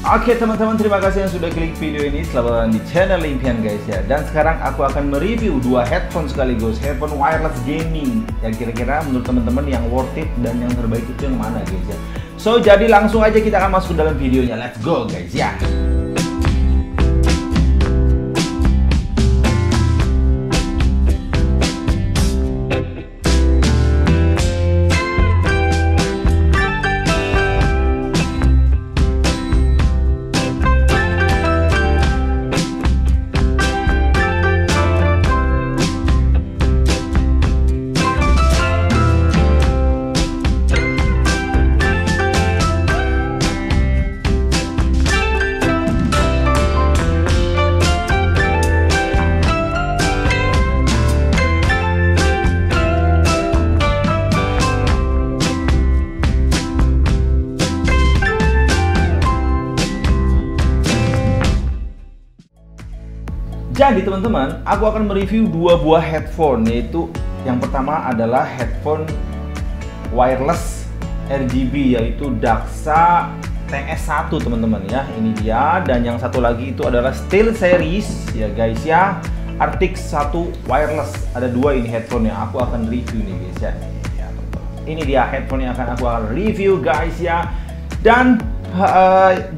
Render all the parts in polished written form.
Oke teman-teman, terima kasih yang sudah klik video ini. Selamat datang di channel Impian guys ya. Dan sekarang aku akan mereview dua headphone sekaligus, headphone wireless gaming yang kira-kira menurut teman-teman yang worth it dan yang terbaik itu yang mana guys ya. So jadi langsung aja kita akan masuk ke dalam videonya. Let's go guys ya. Jadi teman-teman, aku akan mereview dua buah headphone, yaitu yang pertama adalah headphone wireless RGB yaitu Daxa TS1 teman-teman ya, ini dia. Dan yang satu lagi itu adalah Steel Series ya guys ya, Arctic 1 wireless. Ada dua ini headphone yang aku akan review nih guys ya. Ini dia headphone yang akan aku review guys ya. Dan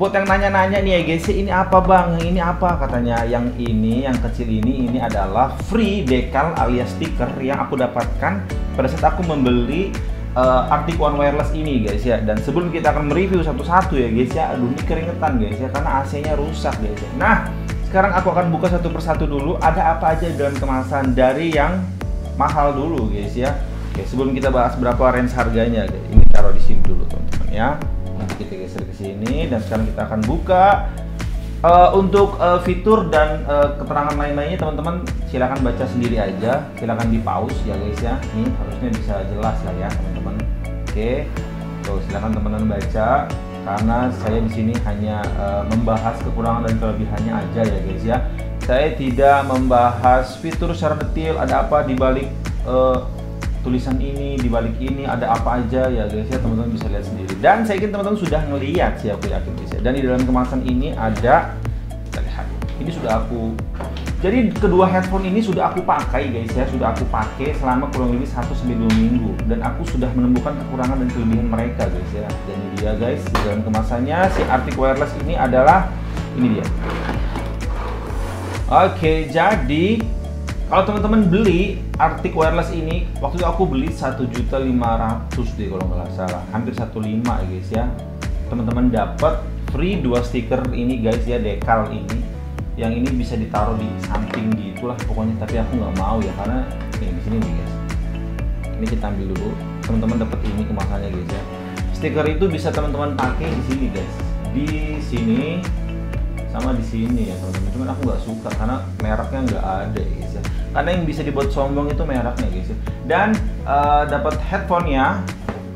buat yang nanya-nanya nih ya guys, ini apa bang? Ini apa? Katanya yang ini, yang kecil ini adalah free decal alias stiker yang aku dapatkan pada saat aku membeli Arctic One Wireless ini guys ya. Dan sebelum kita akan mereview satu-satu ya guys ya, aduh ini keringetan guys ya karena AC-nya rusak guys ya. Nah sekarang aku akan buka satu persatu dulu, ada apa aja dalam kemasan dari yang mahal dulu guys ya. Oke, sebelum kita bahas berapa range harganya, ini taruh di sini dulu teman-teman ya. Nanti kita geser ke sini dan sekarang kita akan buka untuk fitur dan keterangan lain-lainnya teman-teman silahkan baca sendiri aja, silahkan di pause ya guys ya. Ini harusnya bisa jelas lah ya teman-teman. Oke, tuh silahkan teman-teman baca karena saya di sini hanya membahas kekurangan dan kelebihannya aja ya guys ya. Saya tidak membahas fitur secara detail, ada apa di balik tulisan ini, di balik ini ada apa aja ya guys ya, teman-teman bisa lihat sendiri. Dan saya yakin teman-teman sudah ngelihat sih, aku yakin guys ya. Dan di dalam kemasan ini ada, kita lihat, ini sudah aku, jadi kedua headphone ini sudah aku pakai guys ya, sudah aku pakai selama kurang lebih 1-2 minggu dan aku sudah menemukan kekurangan dan kelebihan mereka guys ya. Dan ini dia guys, di dalam kemasannya si Arctic Wireless ini adalah, ini dia. Oke, jadi kalau teman-teman beli Arctic Wireless ini, waktu itu aku beli 1.500.000 deh kalau nggak salah, hampir 1.500.000 ya guys ya. Teman-teman dapat free 2 stiker ini guys ya, decal ini. Yang ini bisa ditaruh di samping gitulah pokoknya, tapi aku nggak mau ya karena ini di sini nih guys. Ini kita ambil dulu, teman-teman dapat ini kemasannya guys ya. Stiker itu bisa teman-teman pakai di sini guys, di sini sama di sini ya teman-teman. Cuman aku nggak suka karena mereknya nggak ada ya guys ya. Karena yang bisa dibuat sombong itu mereknya guys ya. Dan dapat headphone-nya,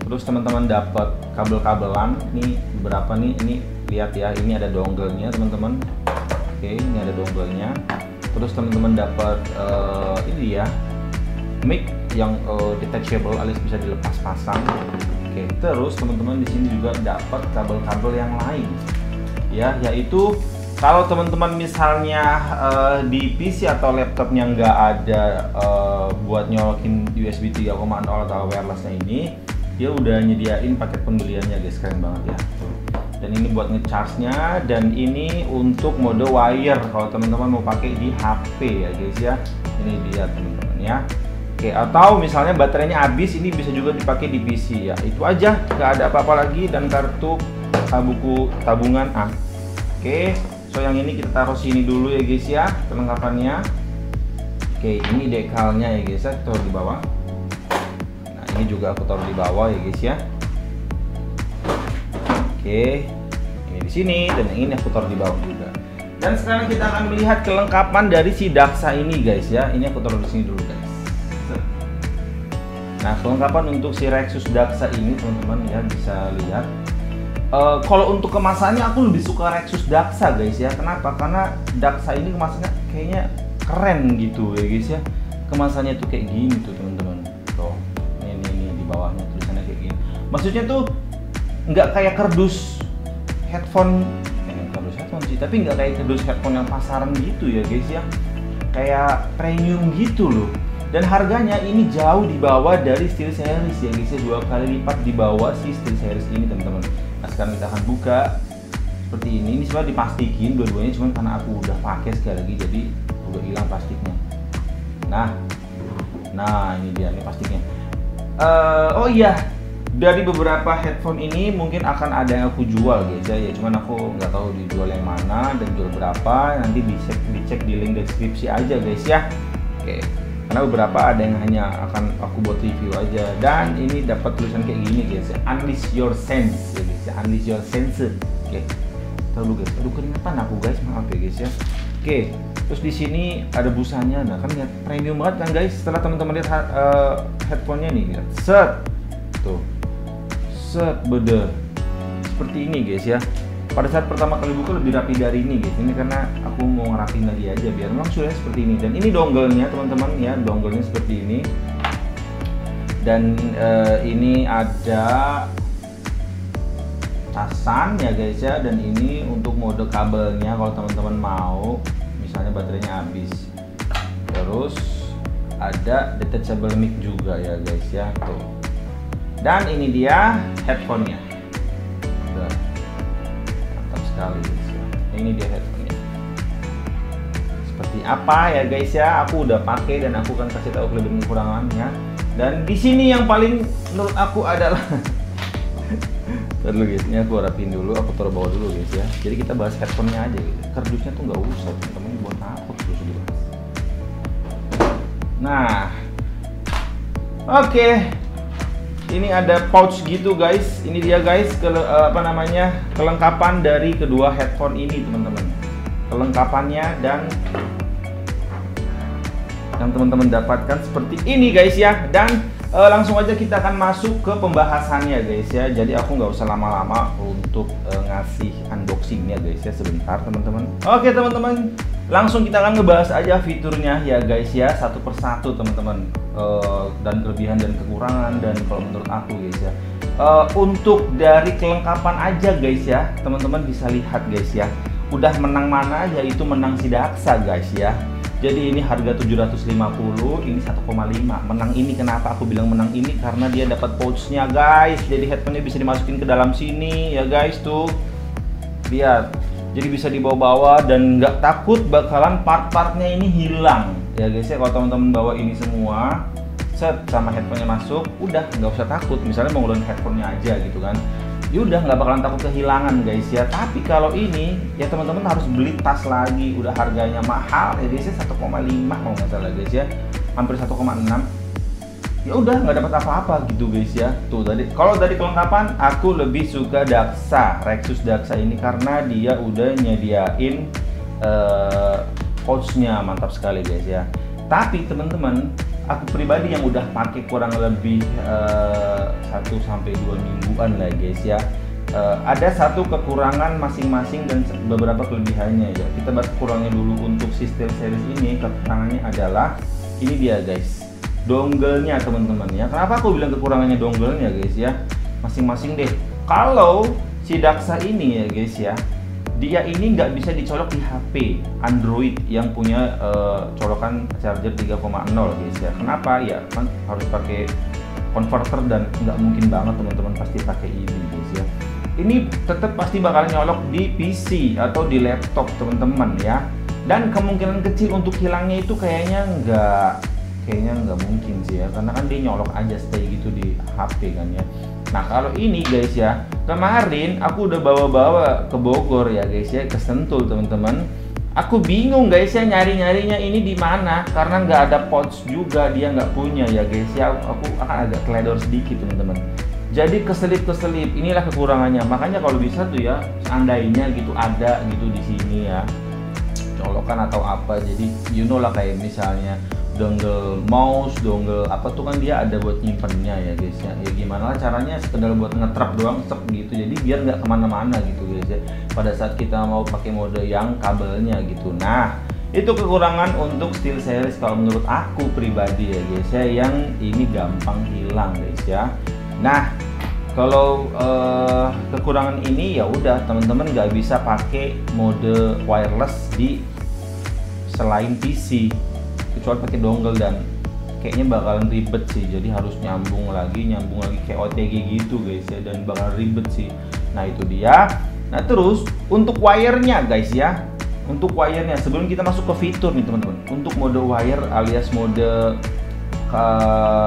terus teman-teman dapat kabel-kabelan. Ini berapa nih? Ini lihat ya, ini ada dongle-nya teman-teman. Oke, ini ada dongle-nya. Terus teman-teman dapat ini ya, mic yang detachable alias bisa dilepas pasang. Oke, terus teman-teman di sini juga dapat kabel-kabel yang lain. Ya, yaitu kalau teman-teman misalnya di PC atau laptopnya nggak ada buat nyolokin USB 3.0 atau wirelessnya ini, dia udah nyediain paket pembeliannya guys, keren banget ya. Dan ini buat ngecharge-nya, dan ini untuk mode wire kalau teman-teman mau pakai di HP ya guys ya. Ini dia teman-teman ya. Oke, atau misalnya baterainya habis, ini bisa juga dipakai di PC ya. Itu aja, nggak ada apa-apa lagi. Dan kartu buku tabungan A. Oke. So yang ini kita taruh sini dulu ya guys ya, perlengkapannya. Oke, ini decalnya ya guys ya, taruh di bawah. Nah ini juga aku taruh di bawah ya guys ya. Oke, ini di sini dan yang ini aku taruh di bawah juga. Dan sekarang kita akan melihat kelengkapan dari si Daxa ini guys ya. Ini aku taruh di sini dulu guys. Nah kelengkapan untuk si Rexus Daxa ini teman-teman ya, bisa lihat. Kalau untuk kemasannya aku lebih suka Rexus Daxa guys ya. Kenapa? Karena Daxa ini kemasannya kayaknya keren gitu ya guys ya. Kemasannya tuh kayak gini tuh teman-teman. Tuh, ini di bawahnya tulisannya kayak gini. Maksudnya tuh nggak kayak kardus headphone kardus headphone sih, tapi nggak kayak kardus headphone yang pasaran gitu ya guys ya, kayak premium gitu loh. Dan harganya ini jauh di bawah dari SteelSeries ya guys ya, 2 kali lipat di bawah si SteelSeries ini teman-teman. Nah sekarang kita akan buka seperti ini. Ini sebenarnya diplastikin dua-duanya, cuman karena aku udah pakai sekali lagi jadi udah hilang plastiknya. Nah ini dia nih plastiknya. Oh iya, dari beberapa headphone ini mungkin akan ada yang aku jual guys ya, cuman aku nggak tahu dijual yang mana dan jual berapa. Nanti dicek di link deskripsi aja guys ya. Oke. Karena beberapa ada yang hanya akan aku buat review aja, dan ini dapat tulisan kayak gini guys ya, unleash your sense ya guys ya, unleash your sense. Oke, terlalu guys, aduh keringatan aku guys, maaf ya guys ya. Oke, terus di sini ada busanya. Nah kan lihat premium banget kan guys. Setelah teman-teman lihat headphone-nya nih, lihat set beda seperti ini guys ya. Pada saat pertama kali buka lebih rapi dari ini guys. Ini karena aku mau ngerapiin lagi aja biar memang sudah seperti ini. Dan ini dongle-nya teman-teman ya, dongle-nya seperti ini. Dan ini ada casan ya guys ya. Dan ini untuk mode kabelnya kalau teman-teman mau, misalnya baterainya habis. Terus ada detachable mic juga ya guys ya, tuh. Dan ini dia headphone-nya. Sekali guys ya. Ini dia headphone-nya seperti apa ya guys ya. Aku udah pakai dan aku akan kasih tahu kelebihan kekurangannya. Dan di sini yang paling menurut aku adalah dulu guys, ini aku rapin dulu, aku taruh bawah dulu guys ya. Jadi kita bahas headphone-nya aja gitu. Kardusnya tuh nggak usah teman-teman, buat apa terus dibahas. Nah, oke. Ini ada pouch gitu guys. Ini dia guys, kelengkapan dari kedua headphone ini teman-teman. Kelengkapannya dan yang teman-teman dapatkan seperti ini guys ya. Dan langsung aja kita akan masuk ke pembahasannya guys ya. Jadi aku nggak usah lama-lama untuk ngasih unboxingnya guys ya, sebentar teman-teman. Oke teman-teman, langsung kita akan ngebahas aja fiturnya ya guys ya, satu persatu teman-teman. Dan kelebihan dan kekurangan, dan kalau menurut aku guys ya, untuk dari kelengkapan aja guys ya, teman-teman bisa lihat guys ya, udah menang mana aja, itu menang si Daksa guys ya. Jadi ini harga 750, ini 1,5. Menang ini, kenapa aku bilang menang ini? Karena dia dapat pouchnya guys. Jadi headphone-nya bisa dimasukin ke dalam sini ya guys, tuh lihat. Jadi bisa dibawa-bawa dan nggak takut bakalan part-partnya ini hilang ya guys ya. Kalau teman-teman bawa ini semua, set sama headphone-nya masuk, udah nggak usah takut. Misalnya mau ngeluarin headphone-nya aja gitu kan, ya udah nggak bakalan takut kehilangan guys ya. Tapi kalau ini ya teman-teman harus beli tas lagi, udah harganya mahal ya guys ya, 1,5 kalau nggak salah guys ya, hampir 1,6. Ya udah nggak dapat apa-apa gitu guys ya. Tuh tadi kalau dari kelengkapan aku lebih suka Daksa, Rexus Daksa ini, karena dia udah nyediain pouchnya, mantap sekali guys ya. Tapi teman-teman, aku pribadi yang udah pakai kurang lebih 1-2 mingguan lah guys ya, ada satu kekurangan masing-masing dan beberapa kelebihannya ya. Kita bahas kurangnya dulu. Untuk si SteelSeries ini, kekurangannya adalah ini dia guys, dongle-nya teman-teman ya. Kenapa aku bilang kekurangannya dongle-nya guys ya? Masing-masing deh. Kalau si Daksa ini ya guys ya, dia ini nggak bisa dicolok di HP Android yang punya colokan charger 3,0 guys ya. Kenapa? Ya kan harus pakai converter dan nggak mungkin banget teman-teman pasti pakai ini guys ya. Ini tetap pasti bakal nyolok di PC atau di laptop teman-teman ya. Dan kemungkinan kecil untuk hilangnya itu kayaknya nggak mungkin sih ya, karena kan dia nyolok aja stay gitu di HP kan ya. Nah kalau ini guys ya, kemarin aku udah bawa-bawa ke Bogor ya guys ya, ke Sentul teman-teman. Aku bingung guys ya nyari-nyarinya ini di mana, karena nggak ada pouch juga, dia nggak punya ya guys ya. Aku akan agak teledor sedikit teman-teman. Jadi keselip-keselip, inilah kekurangannya. Makanya kalau bisa tuh ya, seandainya gitu ada gitu di sini ya, colokan atau apa. Jadi you know lah, kayak misalnya dongle mouse, dongle apa tuh kan dia ada buat nyimpennya ya guys ya. Ya gimana lah caranya, sekedar buat ngetrap doang sep gitu. Jadi biar nggak kemana-mana gitu guys ya, pada saat kita mau pakai mode yang kabelnya gitu. Nah itu kekurangan untuk SteelSeries kalau menurut aku pribadi ya guys ya, yang ini gampang hilang guys ya. Nah Kalau kekurangan ini ya udah teman-teman nggak bisa pakai mode wireless di selain PC kecuali pakai dongle, dan kayaknya bakalan ribet sih, jadi harus nyambung lagi kayak OTG gitu guys ya, dan bakal ribet sih. Nah itu dia. Nah terus untuk wirenya guys ya, untuk wirenya sebelum kita masuk ke fitur nih teman-teman, untuk mode wire alias mode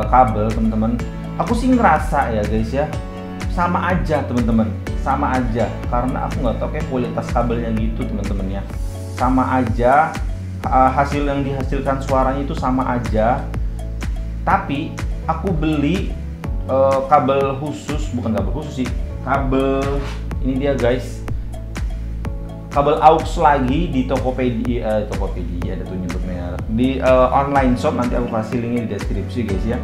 kabel teman-teman, aku sih ngerasa ya guys ya sama aja teman-teman, sama aja, karena aku nggak tahu kayak kualitas kabelnya gitu teman-teman ya, sama aja. Hasil yang dihasilkan suaranya itu sama aja, tapi aku beli kabel khusus, bukan kabel khusus sih, kabel ini dia guys, kabel aux lagi di Tokopedia ada tuh nyebut merek, di online shop, nanti aku kasih linknya di deskripsi guys ya.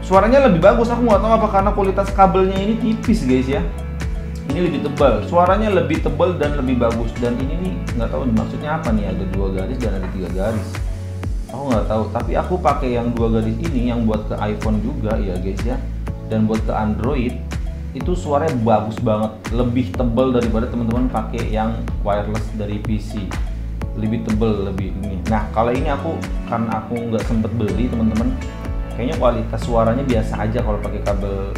Suaranya lebih bagus, aku nggak tahu apa karena kualitas kabelnya ini tipis guys ya, ini lebih tebal, suaranya lebih tebal dan lebih bagus. Dan ini nih nggak tahu maksudnya apa nih, ada 2 garis dan ada 3 garis, aku nggak tahu, tapi aku pakai yang 2 garis ini yang buat ke iPhone juga ya guys ya, dan buat ke Android itu suaranya bagus banget, lebih tebal daripada teman-teman pakai yang wireless dari PC, lebih tebal, lebih ini. Nah kalau ini aku karena aku nggak sempet beli teman-teman, kayaknya kualitas suaranya biasa aja kalau pakai kabel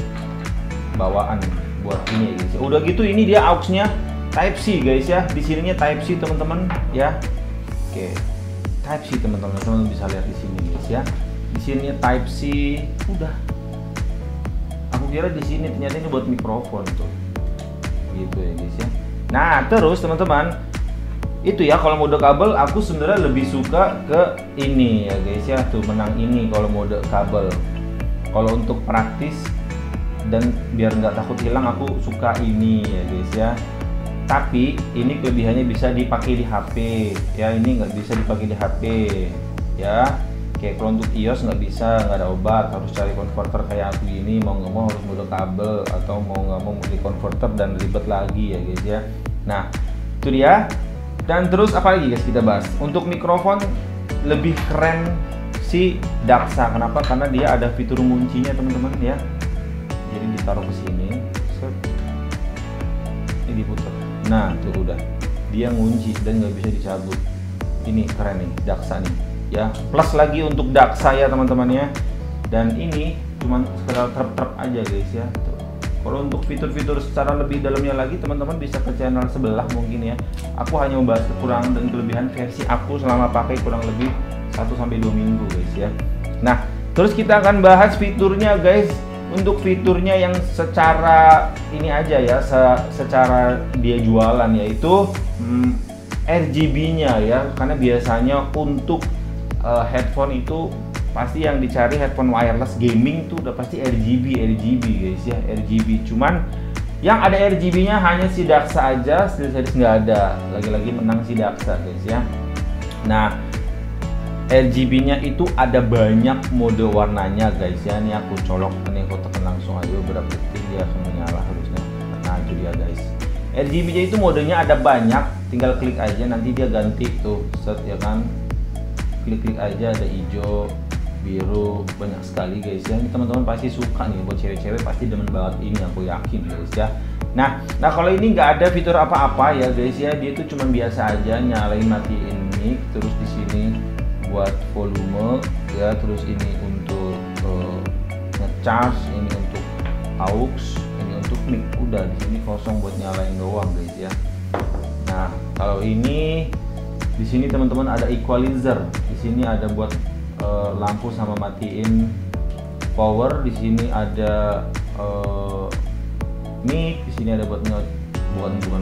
bawaan buat ini ya guys. Udah gitu ini dia aux-nya Type C guys ya. Di sininya Type C teman-teman ya. Oke. Type C teman-teman. Teman-teman bisa lihat di sini guys ya. Di sininya Type C. Udah. Aku kira di sini ternyata ini buat mikrofon tuh. Gitu ya guys ya. Nah, terus teman-teman, itu ya kalau mode kabel aku sebenarnya lebih suka ke ini ya guys ya. Tuh menang ini kalau mode kabel. Kalau untuk praktis dan biar nggak takut hilang aku suka ini ya guys ya. Tapi ini kelebihannya bisa dipakai di HP ya, ini nggak bisa dipakai di HP ya. Kayak kalau untuk iOS nggak bisa, nggak ada obat, harus cari converter kayak aku ini, mau nggak mau harus mode kabel atau mau nggak mau beli converter dan ribet lagi ya guys ya. Nah itu dia. Dan terus apa lagi guys kita bahas, untuk mikrofon lebih keren si Daxa. Kenapa? Karena dia ada fitur kuncinya teman-teman ya. Jadi ditaruh ke sini, ini diputar. Nah tuh udah, dia ngunci dan nggak bisa dicabut. Ini keren nih Daxa nih ya. Plus lagi untuk Daxa ya teman-teman ya. Dan ini cuman sekedar trep-trep aja guys ya. Tuh. Kalau untuk fitur-fitur secara lebih dalamnya lagi teman-teman bisa ke channel sebelah mungkin ya. Aku hanya membahas kekurangan dan kelebihan versi aku selama pakai kurang lebih 1-2 minggu guys ya. Nah terus kita akan bahas fiturnya guys. Untuk fiturnya yang secara ini aja ya, secara dia jualan, yaitu RGB-nya ya. Karena biasanya untuk headphone itu pasti yang dicari headphone wireless gaming tuh udah pasti RGB guys ya, RGB. Cuman yang ada RGB-nya hanya si Daxa aja, SteelSeries nggak ada. Lagi-lagi menang si Daxa guys ya. Nah RGB-nya itu ada banyak mode warnanya guys ya. Ini aku colok, ini aku tekan langsung aja beberapa detik dia akan menyala harusnya. Nah itu dia guys. RGB-nya itu modenya ada banyak, tinggal klik aja nanti dia ganti tuh set ya kan. Klik-klik aja ada hijau, biru, banyak sekali guys ya. Ini teman-teman pasti suka nih, buat cewek-cewek pasti demen banget ini, aku yakin guys ya. Nah kalau ini nggak ada fitur apa-apa ya guys ya. Dia itu cuma biasa aja nyalain matiin mic, terus di sini buat volume ya, terus ini untuk ngecharge, ini untuk aux, ini untuk mic. Udah di sini kosong buat nyalain doang guys ya. Nah kalau ini di sini teman-teman ada equalizer, di sini ada buat lampu sama matiin power, di sini ada mic, di sini ada buat bukan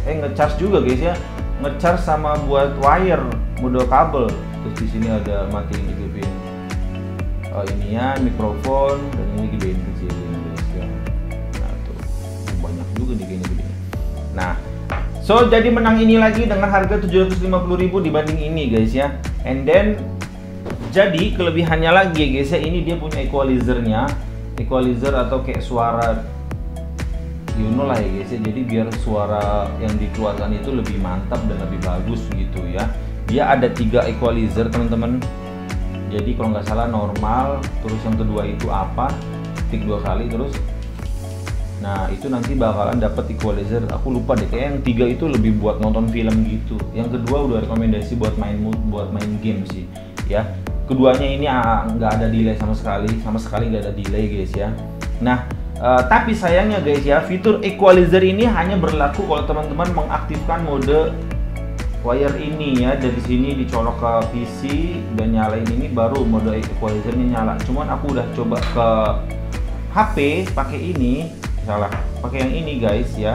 ngecharge juga guys ya, ngecharge sama buat wire mode kabel. Terus di sini ada matiin hidupin ininya mikrofon, dan ini gedein kecilin guys ya. Nah tuh banyak juga nih gini. Nah so jadi menang ini lagi dengan harga 750.000 dibanding ini guys ya. And then jadi kelebihannya lagi guys ya, ini dia punya equalizernya, equalizer atau kayak suara you know lah ya guys ya. Jadi biar suara yang dikeluarkan itu lebih mantap dan lebih bagus gitu ya. Dia ada 3 equalizer teman-teman. Jadi kalau nggak salah normal, terus yang kedua itu apa, tik 2 kali, terus Nah itu nanti bakalan dapat equalizer. Aku lupa deh, kayak yang 3 itu lebih buat nonton film gitu. Yang kedua udah rekomendasi buat main game sih ya. Keduanya ini nggak ada delay sama sekali nggak ada delay guys ya. Nah tapi sayangnya guys ya, fitur equalizer ini hanya berlaku kalau teman-teman mengaktifkan mode wire ini ya. Dari sini dicolok ke PC dan nyalain ini baru mode equalizernya nyala. Cuman aku udah coba ke HP pakai ini, pakai yang ini guys ya,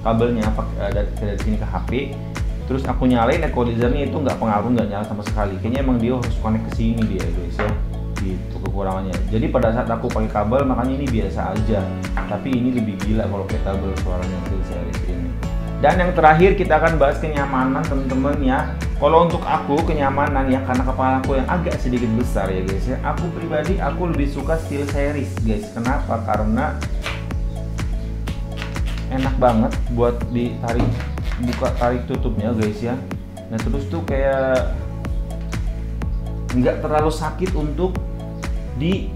kabelnya dari sini ke HP, terus aku nyalain equalizernya itu nggak pengaruh, nggak nyala sama sekali. Kayaknya emang dia harus connect ke sini dia guys ya, gitu kekurangannya. Jadi pada saat aku pakai kabel makanya ini biasa aja, tapi ini lebih gila kalau pakai kabel suaranya SteelSeries ini. Dan yang terakhir kita akan bahas kenyamanan teman-teman ya. Kalau untuk aku kenyamanan ya, karena kepala aku yang agak sedikit besar ya guys ya, aku pribadi aku lebih suka SteelSeries guys. Kenapa? Karena enak banget buat ditarik, buka tarik tutupnya guys ya. Nah terus tuh kayak nggak terlalu sakit untuk di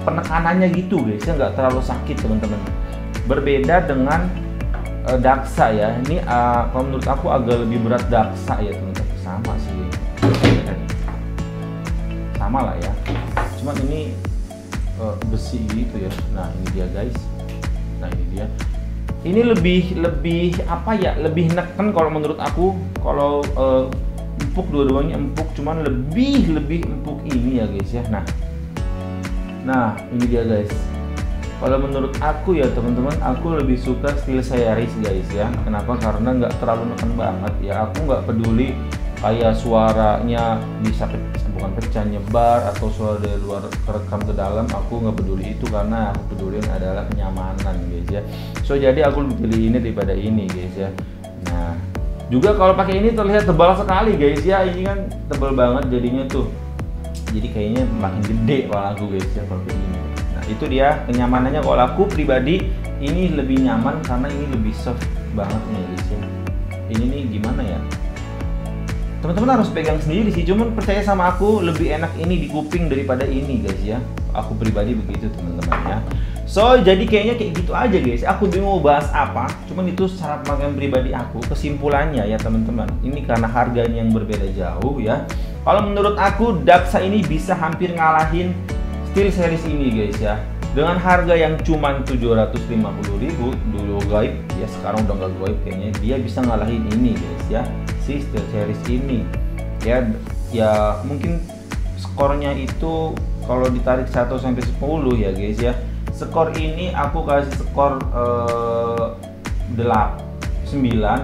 penekanannya gitu guys ya, nggak terlalu sakit teman-teman. Berbeda dengan Daksa ya, ini kalau menurut aku agak lebih berat Daksa ya teman-teman. Sama sih, sama lah ya, cuman ini besi gitu ya. Nah ini dia guys, nah ini dia. Ini lebih apa ya, lebih neken kalau menurut aku. Kalau empuk, dua-duanya empuk, cuman lebih empuk ini ya guys ya. Nah ini dia guys. Kalau menurut aku ya teman-teman, aku lebih suka SteelSeries guys ya. Kenapa? Karena nggak terlalu neken banget ya. Aku nggak peduli kayak suaranya bisa bukan pecah, nyebar, atau suara dari luar kerekam ke dalam. Aku nggak peduli itu, karena aku pedulin adalah kenyamanan guys ya. So jadi aku lebih pilih ini daripada ini guys ya. Nah juga kalau pakai ini terlihat tebal sekali guys ya. Ini kan tebal banget jadinya tuh. Jadi kayaknya makin gede kepala aku guys ya kalau kayak gini. Nah itu dia kenyamanannya. Kalau aku pribadi ini lebih nyaman karena ini lebih soft banget nih guys ya. Ini nih gimana ya, teman-teman harus pegang sendiri sih, cuman percaya sama aku lebih enak ini di kuping daripada ini guys ya. Aku pribadi begitu teman-teman ya. So jadi kayaknya kayak gitu aja guys. Aku bingung mau bahas apa, cuman itu cara pemakaian pribadi aku. Kesimpulannya ya teman-teman, ini karena harganya yang berbeda jauh ya. Kalau menurut aku Daksa ini bisa hampir ngalahin SteelSeries ini guys ya. Dengan harga yang cuman 750.000 dulu gaib ya, sekarang udah nggak gaib kayaknya, dia bisa ngalahin ini guys ya, si SteelSeries ini ya. Ya mungkin skornya itu kalau ditarik 1 sampai 10 ya guys ya. Skor ini aku kasih skor 9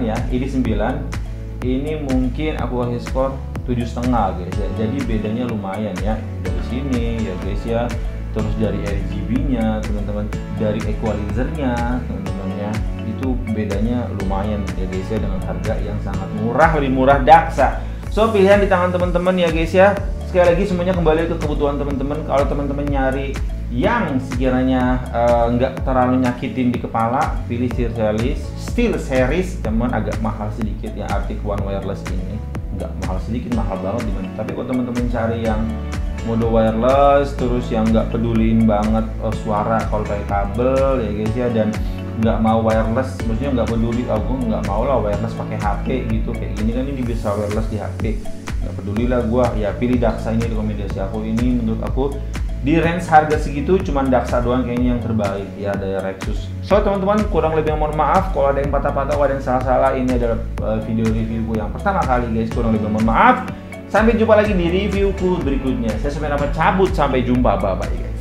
ya. Ini 9. Ini mungkin aku kasih skor 7,5 guys ya. Jadi bedanya lumayan ya dari sini ya guys ya. Terus dari RGB-nya teman-teman, dari equalizer-nya teman-teman ya, itu bedanya lumayan ya guys ya, dengan harga yang sangat murah, lebih murah Daksa. So pilihan di tangan teman-teman ya guys ya. Sekali lagi semuanya kembali ke kebutuhan teman-teman. Kalau teman-teman nyari yang sekiranya nggak terlalu nyakitin di kepala, pilih SteelSeries. Teman agak mahal sedikit ya, Arctic One Wireless ini nggak mahal sedikit, mahal banget dimana. Tapi kalau teman-teman cari yang mode wireless, terus yang nggak peduliin banget suara kalau pakai kabel ya guys ya, dan nggak mau wireless, maksudnya nggak peduli, aku nggak mau lah wireless pakai HP gitu kayak gini kan, ini bisa wireless di HP, nggak peduli lah gua ya, pilih Daksa. Ini rekomendasi aku, ini menurut aku di range harga segitu cuman Daksa doang kayaknya yang terbaik ya dari Rexus. So teman-teman, kurang lebih mohon maaf kalau ada yang patah-patah, ada yang salah-salah. Ini adalah video reviewku yang pertama kali guys, kurang lebih mohon maaf. Sampai jumpa lagi di reviewku berikutnya. Saya sampai dapat cabut, sampai jumpa, bye bye guys.